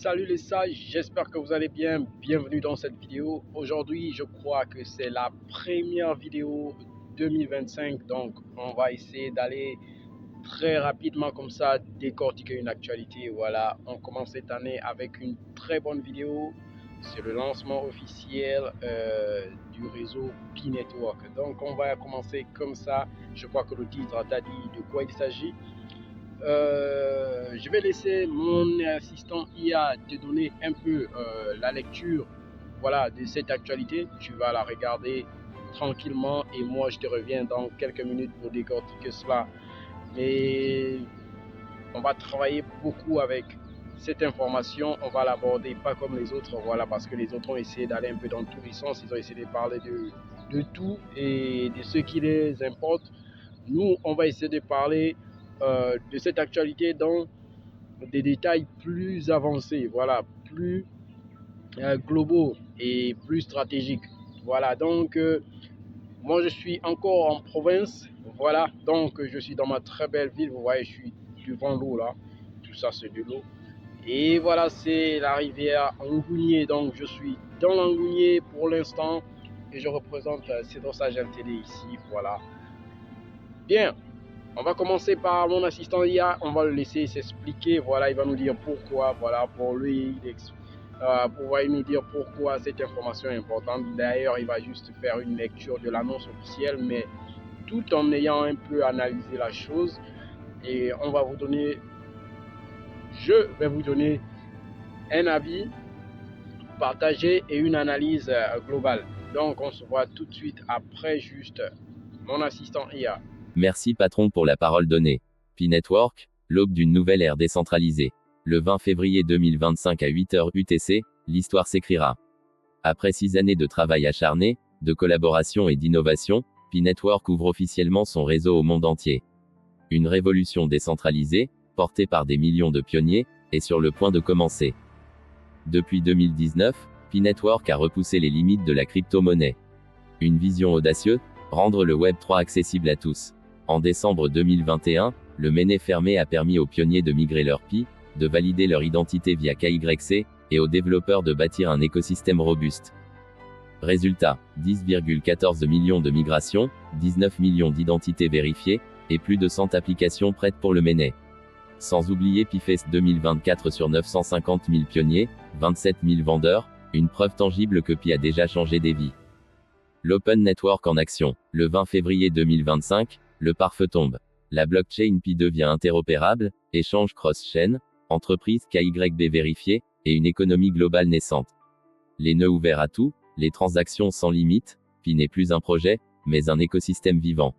Salut les sages, j'espère que vous allez bien. Bienvenue dans cette vidéo. Aujourd'hui, je crois que c'est la première vidéo 2025. Donc, on va essayer d'aller très rapidement comme ça décortiquer une actualité. Voilà, on commence cette année avec une très bonne vidéo. C'est le lancement officiel du réseau P-Network. Donc, on va commencer comme ça. Je crois que le titre t'a dit de quoi il s'agit. Je vais laisser mon assistant IA te donner un peu la lecture, voilà, de cette actualité. Tu vas la regarder tranquillement et moi je te reviens dans quelques minutes pour décortiquer cela. Mais on va travailler beaucoup avec cette information. On va l'aborder pas comme les autres, voilà, parce que les autres ont essayé d'aller un peu dans tous les sens. Ils ont essayé de parler de tout et de ce qui les importe. Nous, on va essayer de parler de cette actualité dans des détails plus avancés, voilà, plus globaux et plus stratégiques. Voilà, donc moi je suis encore en province, voilà, donc je suis dans ma très belle ville, vous voyez, je suis devant l'eau là, tout ça c'est de l'eau. Et voilà, c'est la rivière Angounier, donc je suis dans l'Angounier pour l'instant et je représente Cédrosage LTD ici, voilà. Bien, on va commencer par mon assistant IA, on va le laisser s'expliquer, voilà, il va nous dire pourquoi, voilà, pour lui, il nous dire pourquoi cette information est importante. D'ailleurs, il va juste faire une lecture de l'annonce officielle, mais tout en ayant un peu analysé la chose. Et je vais vous donner un avis partagé et une analyse globale. Donc, on se voit tout de suite après juste mon assistant IA. Merci patron pour la parole donnée. P-Network, l'aube d'une nouvelle ère décentralisée. Le 20 février 2025 à 8h UTC, l'histoire s'écrira. Après 6 années de travail acharné, de collaboration et d'innovation, P-Network ouvre officiellement son réseau au monde entier. Une révolution décentralisée, portée par des millions de pionniers, est sur le point de commencer. Depuis 2019, P-Network a repoussé les limites de la crypto-monnaie. Une vision audacieuse, rendre le Web3 accessible à tous. En décembre 2021, le mainnet fermé a permis aux pionniers de migrer leur Pi, de valider leur identité via KYC, et aux développeurs de bâtir un écosystème robuste. Résultat, 10,14 millions de migrations, 19 millions d'identités vérifiées, et plus de 100 applications prêtes pour le mainnet. Sans oublier PiFest 2024 sur 950 000 pionniers, 27 000 vendeurs, une preuve tangible que Pi a déjà changé des vies. L'Open Network en action. Le 20 février 2025, le pare-feu tombe. La blockchain Pi devient interopérable, échange cross-chain, entreprise KYB vérifiée, et une économie globale naissante. Les nœuds ouverts à tout, les transactions sans limite, Pi n'est plus un projet, mais un écosystème vivant.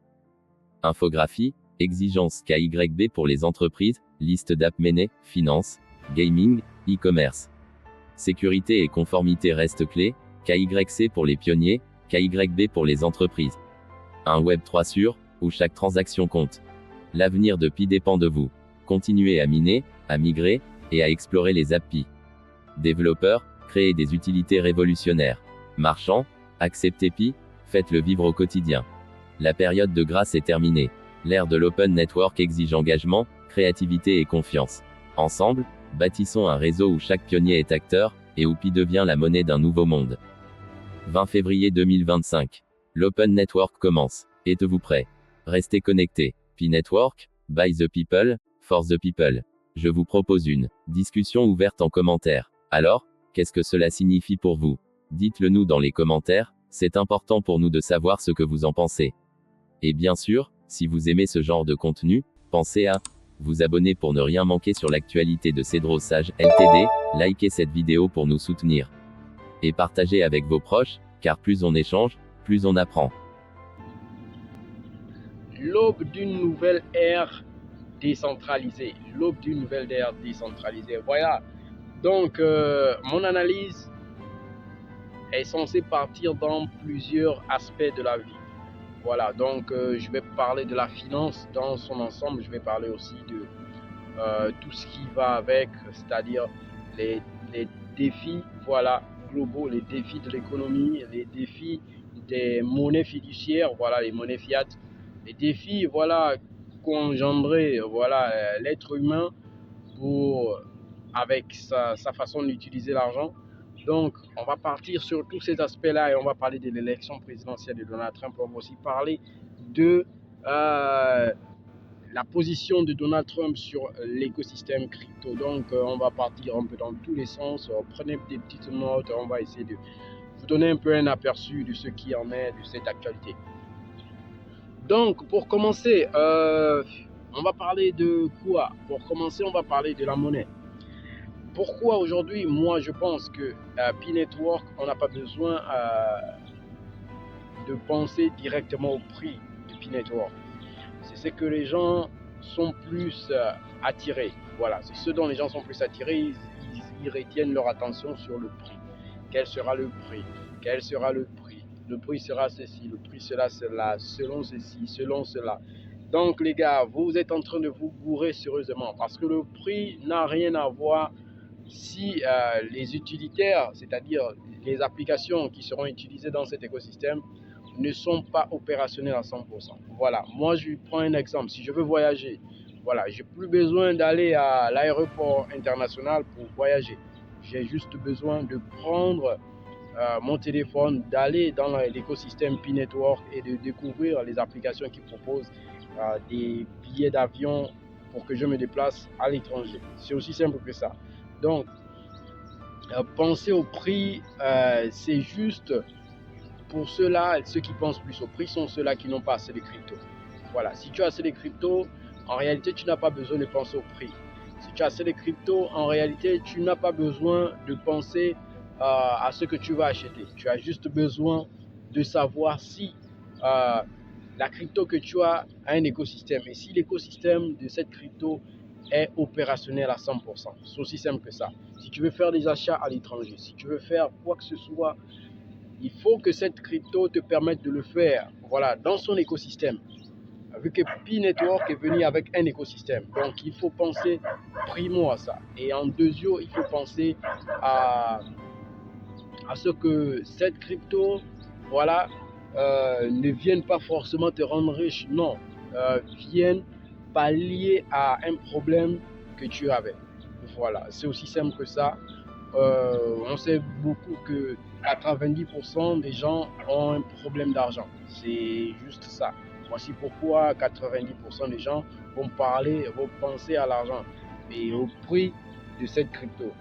Infographie, exigences KYB pour les entreprises, liste d'app mainnet, finance, gaming, e-commerce. Sécurité et conformité restent clés, KYC pour les pionniers, KYB pour les entreprises. Un Web3 sûr, où chaque transaction compte. L'avenir de Pi dépend de vous. Continuez à miner, à migrer, et à explorer les apps Pi. Développeurs, créez des utilités révolutionnaires. Marchands, acceptez Pi, faites-le vivre au quotidien. La période de grâce est terminée. L'ère de l'Open Network exige engagement, créativité et confiance. Ensemble, bâtissons un réseau où chaque pionnier est acteur, et où Pi devient la monnaie d'un nouveau monde. 20 février 2025. L'Open Network commence. Êtes-vous prêts? Restez connectés. P-Network, by the people, for the people. Je vous propose une discussion ouverte en commentaire. Alors, qu'est-ce que cela signifie pour vous? Dites-le nous dans les commentaires, c'est important pour nous de savoir ce que vous en pensez. Et bien sûr, si vous aimez ce genre de contenu, pensez à vous abonner pour ne rien manquer sur l'actualité de Cédrosage LTD, likez cette vidéo pour nous soutenir. Et partagez avec vos proches, car plus on échange, plus on apprend. L'aube d'une nouvelle ère décentralisée. L'aube d'une nouvelle ère décentralisée. Voilà. Donc, mon analyse est censée partir dans plusieurs aspects de la vie. Voilà. Donc, je vais parler de la finance dans son ensemble. Je vais parler aussi de tout ce qui va avec, c'est-à-dire les défis, voilà, globaux, les défis de l'économie, les défis des monnaies fiduciaires, voilà, les monnaies fiat, les défis, voilà, qu'engendrait, voilà, l'être humain pour avec sa façon d'utiliser l'argent. Donc, on va partir sur tous ces aspects-là et on va parler de l'élection présidentielle de Donald Trump. On va aussi parler de la position de Donald Trump sur l'écosystème crypto. Donc, on va partir un peu dans tous les sens. Prenez des petites notes. On va essayer de vous donner un peu un aperçu de ce qui en est de cette actualité. Donc, pour commencer, on va parler de quoi? Pour commencer, on va parler de la monnaie. Pourquoi aujourd'hui, moi, je pense que P-Network, on n'a pas besoin de penser directement au prix de P-Network. C'est ce que les gens sont plus attirés. Voilà, c'est ce dont les gens sont plus attirés. Ils retiennent leur attention sur le prix. Quel sera le prix? Quel sera le prix? Le prix sera ceci, le prix sera cela, selon ceci, selon cela. Donc les gars, vous êtes en train de vous bourrer sérieusement parce que le prix n'a rien à voir si les utilitaires, c'est-à-dire les applications qui seront utilisées dans cet écosystème, ne sont pas opérationnelles à 100%. Voilà, moi je prends un exemple. Si je veux voyager, voilà, j'ai plus besoin d'aller à l'aéroport international pour voyager. J'ai juste besoin de prendre mon téléphone, d'aller dans l'écosystème P-Network et de découvrir les applications qui proposent des billets d'avion pour que je me déplace à l'étranger. C'est aussi simple que ça. Donc, penser au prix, c'est juste pour ceux-là, ceux qui pensent plus au prix sont ceux-là qui n'ont pas assez de crypto. Voilà, si tu as assez de crypto, en réalité, tu n'as pas besoin de penser au prix. Si tu as assez de crypto, en réalité, tu n'as pas besoin de penser à ce que tu vas acheter. Tu as juste besoin de savoir si la crypto que tu as a un écosystème et si l'écosystème de cette crypto est opérationnel à 100%. C'est aussi simple que ça. Si tu veux faire des achats à l'étranger, si tu veux faire quoi que ce soit, il faut que cette crypto te permette de le faire, voilà, dans son écosystème. Vu que P-Network est venu avec un écosystème, donc il faut penser primo à ça. Et en deuxième, il faut penser à ce que cette crypto, voilà, ne vienne pas forcément te rendre riche, non, vienne pallier à un problème que tu avais. Voilà, c'est aussi simple que ça. On sait beaucoup que 90% des gens ont un problème d'argent. C'est juste ça. Voici pourquoi 90% des gens vont penser à l'argent et au prix de cette crypto.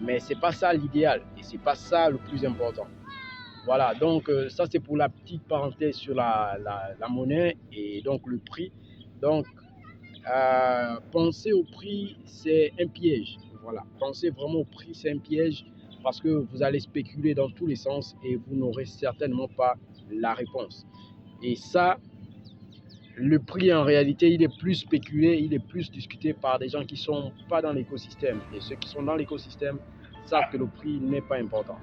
Mais c'est pas ça l'idéal et c'est pas ça le plus important. Voilà, donc ça c'est pour la petite parenthèse sur la monnaie et donc le prix. Donc, penser au prix, c'est un piège. Voilà, penser vraiment au prix, c'est un piège parce que vous allez spéculer dans tous les sens et vous n'aurez certainement pas la réponse. Et ça, le prix en réalité, il est plus spéculé, il est plus discuté par des gens qui ne sont pas dans l'écosystème. Et ceux qui sont dans l'écosystème savent que le prix n'est pas important.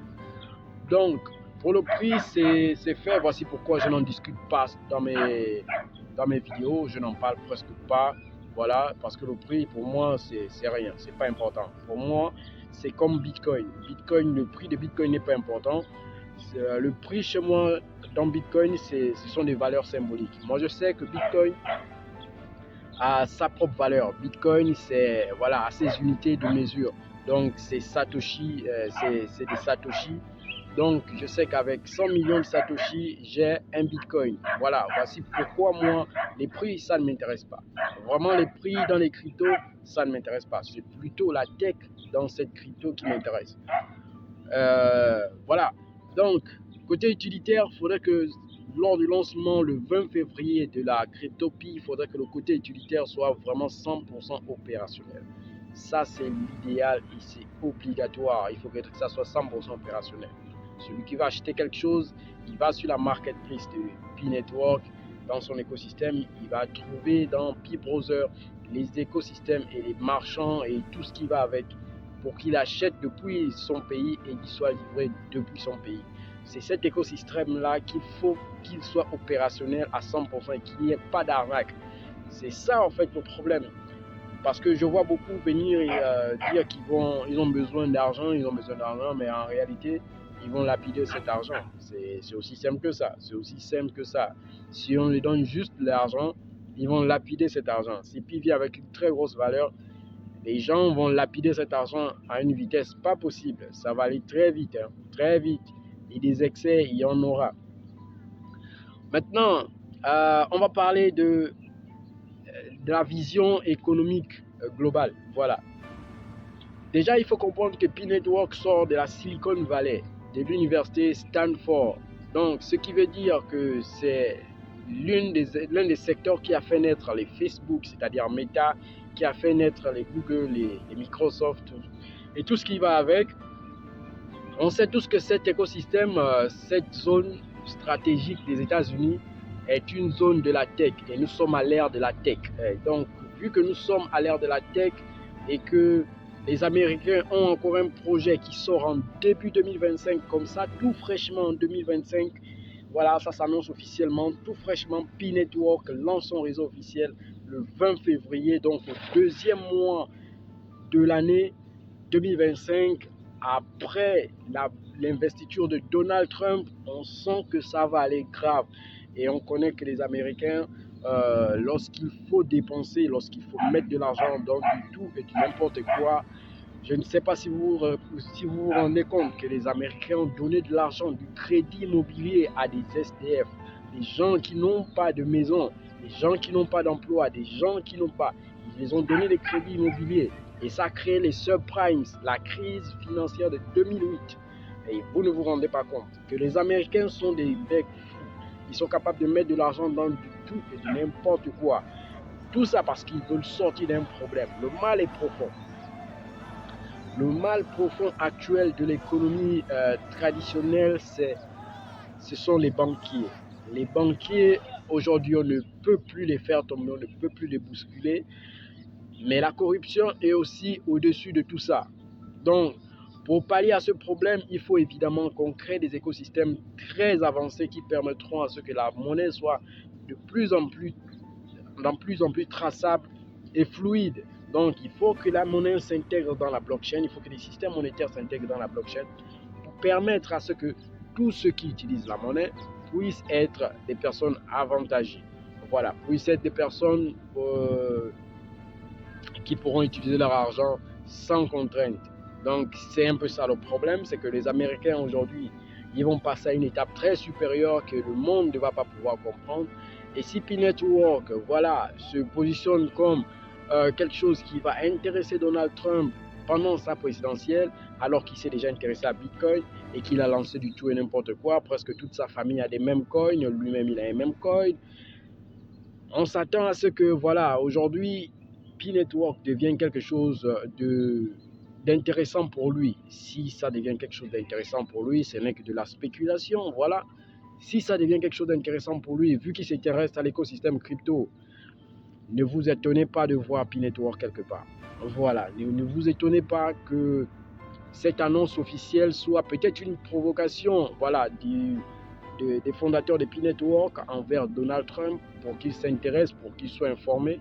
Donc, pour le prix, c'est fait. Voici pourquoi je n'en discute pas dans mes vidéos. Je n'en parle presque pas. Voilà, parce que le prix, pour moi, c'est rien. C'est pas important. Pour moi, c'est comme Bitcoin. Le prix de Bitcoin n'est pas important. Le prix chez moi, dans Bitcoin, ce sont des valeurs symboliques. Moi, je sais que Bitcoin a sa propre valeur. Bitcoin, c'est voilà, à ses unités de mesure. Donc, c'est Satoshi, c'est des Satoshi. Donc, je sais qu'avec 100 millions de Satoshi, j'ai un Bitcoin. Voilà, voici pourquoi moi, les prix, ça ne m'intéresse pas. Vraiment, les prix dans les cryptos, ça ne m'intéresse pas. C'est plutôt la tech dans cette crypto qui m'intéresse. Voilà. Donc, côté utilitaire, il faudrait que lors du lancement le 20 février de la CryptoPi, il faudrait que le côté utilitaire soit vraiment 100% opérationnel. Ça, c'est l'idéal et c'est obligatoire. Il faut que ça soit 100% opérationnel. Celui qui va acheter quelque chose, il va sur la marketplace de P-Network, dans son écosystème, il va trouver dans P-Browser les écosystèmes et les marchands et tout ce qui va avec pour qu'il achète depuis son pays et qu'il soit livré depuis son pays. C'est cet écosystème-là qu'il faut qu'il soit opérationnel à 100% et qu'il n'y ait pas d'arnaque. C'est ça en fait le problème. Parce que je vois beaucoup venir et dire qu'ils ont besoin d'argent, mais en réalité, ils vont lapider cet argent. C'est aussi simple que ça. Si on leur donne juste l'argent, ils vont lapider cet argent. Si Pi vient avec une très grosse valeur, Les gens vont lapider cet argent à une vitesse pas possible. Ça va aller très vite, hein, très vite. Et des excès, il y en aura. Maintenant, on va parler de la vision économique globale. Voilà. Déjà, il faut comprendre que P-Network sort de la Silicon Valley, de l'université Stanford. Donc, ce qui veut dire que c'est l'un des secteurs qui a fait naître les Facebook, c'est-à-dire Meta, qui a fait naître les Google, les Microsoft et tout ce qui va avec. On sait tous que cet écosystème, cette zone stratégique des États-Unis est une zone de la tech et nous sommes à l'ère de la tech. Et donc, vu que nous sommes à l'ère de la tech et que les Américains ont encore un projet qui sort en début 2025, comme ça, tout fraîchement en 2025, voilà, ça s'annonce officiellement, tout fraîchement, P-Network lance son réseau officiel le 20 février, donc au deuxième mois de l'année 2025, après l'investiture de Donald Trump. On sent que ça va aller grave. Et on connaît que les Américains, lorsqu'il faut dépenser, lorsqu'il faut mettre de l'argent dans du tout et du n'importe quoi, je ne sais pas si vous vous rendez compte que les Américains ont donné de l'argent, du crédit immobilier à des SDF, des gens qui n'ont pas de maison, des gens qui n'ont pas d'emploi, des gens qui n'ont pas. Ils les ont donné des crédits immobiliers. Et ça a créé les subprimes, la crise financière de 2008. Et vous ne vous rendez pas compte que les Américains sont des becs fous. Ils sont capables de mettre de l'argent dans du tout et de n'importe quoi. Tout ça parce qu'ils veulent sortir d'un problème. Le mal est profond. Le mal profond actuel de l'économie traditionnelle, ce sont les banquiers. Les banquiers, aujourd'hui, on ne peut plus les faire tomber, on ne peut plus les bousculer. Mais la corruption est aussi au-dessus de tout ça. Donc, pour pallier à ce problème, il faut évidemment qu'on crée des écosystèmes très avancés qui permettront à ce que la monnaie soit de plus en plus traçable et fluide. Donc, il faut que la monnaie s'intègre dans la blockchain, il faut que les systèmes monétaires s'intègrent dans la blockchain pour permettre à ce que tous ceux qui utilisent la monnaie puissent être des personnes avantagées. Voilà, puissent être des personnes qui pourront utiliser leur argent sans contrainte. Donc, c'est un peu ça le problème, c'est que les Américains aujourd'hui, ils vont passer à une étape très supérieure que le monde ne va pas pouvoir comprendre. Et si P-Network, voilà, se positionne comme quelque chose qui va intéresser Donald Trump pendant sa présidentielle, alors qu'il s'est déjà intéressé à Bitcoin et qu'il a lancé du tout et n'importe quoi, presque toute sa famille a des mêmes coins, lui-même il a les mêmes coins. On s'attend à ce que, voilà, aujourd'hui, P-Network devient quelque chose d'intéressant pour lui. Si ça devient quelque chose d'intéressant pour lui, ce n'est que de la spéculation, voilà. Si ça devient quelque chose d'intéressant pour lui, vu qu'il s'intéresse à l'écosystème crypto, ne vous étonnez pas de voir P-Network quelque part. Voilà, ne vous étonnez pas que cette annonce officielle soit peut-être une provocation, voilà, des fondateurs de P-Network envers Donald Trump pour qu'il s'intéresse, pour qu'il soit informé,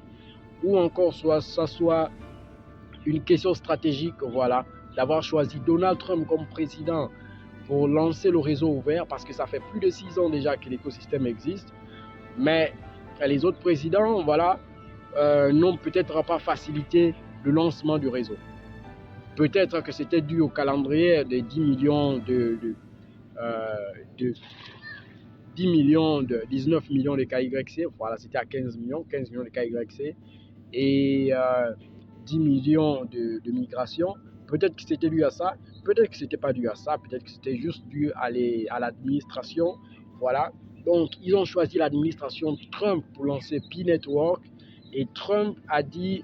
ou encore ça soit une question stratégique, voilà, d'avoir choisi Donald Trump comme président pour lancer le réseau ouvert, parce que ça fait plus de 6 ans déjà que l'écosystème existe, mais les autres présidents, voilà, n'ont peut-être pas facilité le lancement du réseau. Peut-être que c'était dû au calendrier des 10 millions de 19 millions de KYC, voilà, c'était à 15 millions de KYC, et 10 millions de migration. Peut-être que c'était dû à ça, peut-être que c'était pas dû à ça, peut-être que c'était juste dû à l'administration, voilà. Donc, ils ont choisi l'administration Trump pour lancer P-Network, et Trump a dit,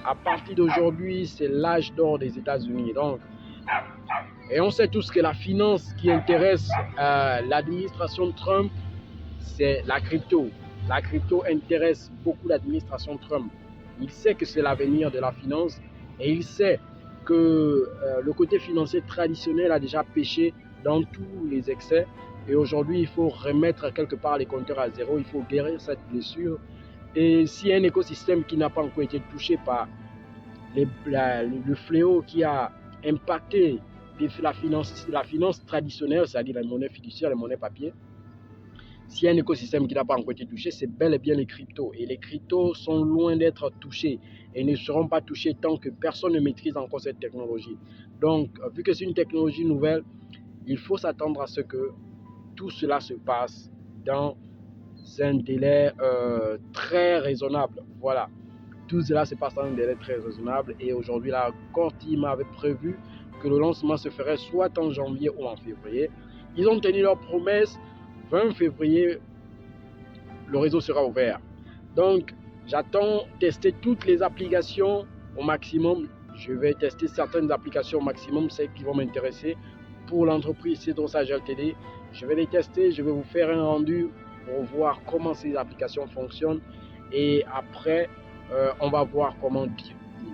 à partir d'aujourd'hui, c'est l'âge d'or des États-Unis. Donc, et on sait tous que la finance qui intéresse l'administration Trump, c'est la crypto. La crypto intéresse beaucoup l'administration Trump. Il sait que c'est l'avenir de la finance et il sait que le côté financier traditionnel a déjà péché dans tous les excès. Et aujourd'hui, il faut remettre quelque part les compteurs à zéro, il faut guérir cette blessure. Et s'il y a un écosystème qui n'a pas encore été touché par le fléau qui a impacté la finance traditionnelle, c'est-à-dire la monnaie fiduciaire, la monnaie papier, S'il y a un écosystème qui n'a pas encore été touché, c'est bel et bien les cryptos. Et les cryptos sont loin d'être touchés et ne seront pas touchés tant que personne ne maîtrise encore cette technologie. Donc, vu que c'est une technologie nouvelle, il faut s'attendre à ce que tout cela se passe dans un délai très raisonnable. Voilà. Tout cela se passe dans un délai très raisonnable. Et aujourd'hui, la Core Team avait prévu que le lancement se ferait soit en janvier ou en février. Ils ont tenu leur promesse. 20 février, le réseau sera ouvert. Donc, j'attends tester toutes les applications au maximum. Je vais tester certaines applications au maximum, celles qui vont m'intéresser pour l'entreprise Cedrosage Ltd. Je vais les tester, je vais vous faire un rendu pour voir comment ces applications fonctionnent. Et après, on va voir comment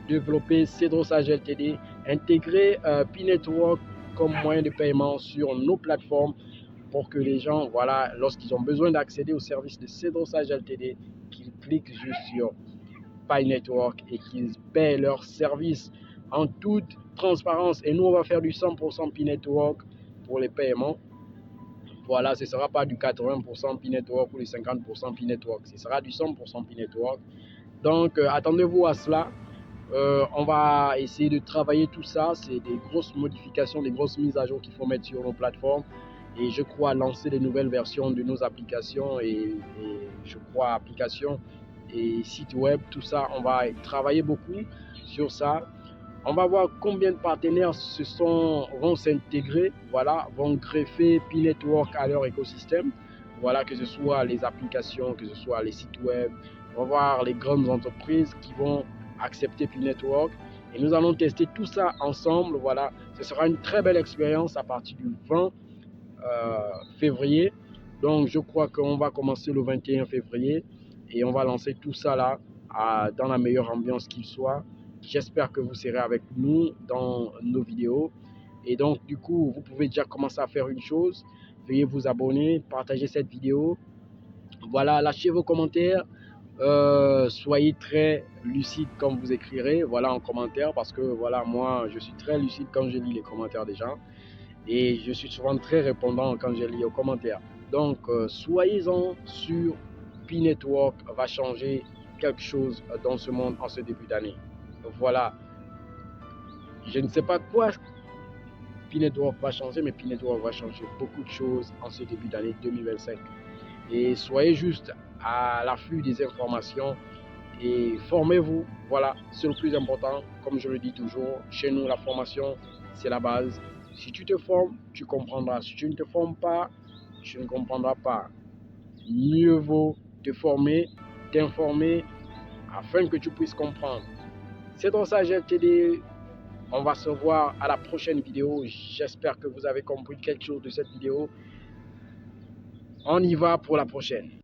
développer Cedrosage Ltd, intégrer P-Network comme moyen de paiement sur nos plateformes pour que les gens, voilà, lorsqu'ils ont besoin d'accéder au service de Cedrosage Ltd, qu'ils cliquent juste sur P-Network et qu'ils paient leur service en toute transparence. Et nous, on va faire du 100% P-Network pour les paiements. Voilà, ce ne sera pas du 80% P-Network ou du 50% P-Network. Ce sera du 100% P-Network. Donc, attendez-vous à cela. On va essayer de travailler tout ça. C'est des grosses modifications, des grosses mises à jour qu'il faut mettre sur nos plateformes. Et je crois lancer des nouvelles versions de nos applications et je crois applications et sites web, tout ça, on va travailler beaucoup sur ça. On va voir combien de partenaires vont s'intégrer, voilà, vont greffer P-Network à leur écosystème. Voilà, que ce soit les applications, que ce soit les sites web. On va voir les grandes entreprises qui vont accepter P-Network. Et nous allons tester tout ça ensemble. Voilà, ce sera une très belle expérience à partir du 20 février. Donc, je crois qu'on va commencer le 21 février et on va lancer tout ça là dans la meilleure ambiance qu'il soit. J'espère que vous serez avec nous dans nos vidéos. Et donc, du coup, vous pouvez déjà commencer à faire une chose. Veuillez vous abonner, partager cette vidéo. Voilà, lâchez vos commentaires. Soyez très lucide quand vous écrirez, voilà, en commentaire, parce que voilà, moi, je suis très lucide quand je lis les commentaires des gens. Et je suis souvent très répondant quand je lis aux commentaires. Donc, soyez-en sûrs, P-Network va changer quelque chose dans ce monde en ce début d'année. Voilà. Je ne sais pas quoi P-Network va changer, mais P-Network va changer beaucoup de choses en ce début d'année 2025. Et soyez juste à l'affût des informations et formez-vous. Voilà, c'est le plus important. Comme je le dis toujours, chez nous, la formation, c'est la base. Si tu te formes, tu comprendras. Si tu ne te formes pas, tu ne comprendras pas. Mieux vaut te former, t'informer, afin que tu puisses comprendre. Cedrosage Ltd, on va se voir à la prochaine vidéo. J'espère que vous avez compris quelque chose de cette vidéo. On y va pour la prochaine.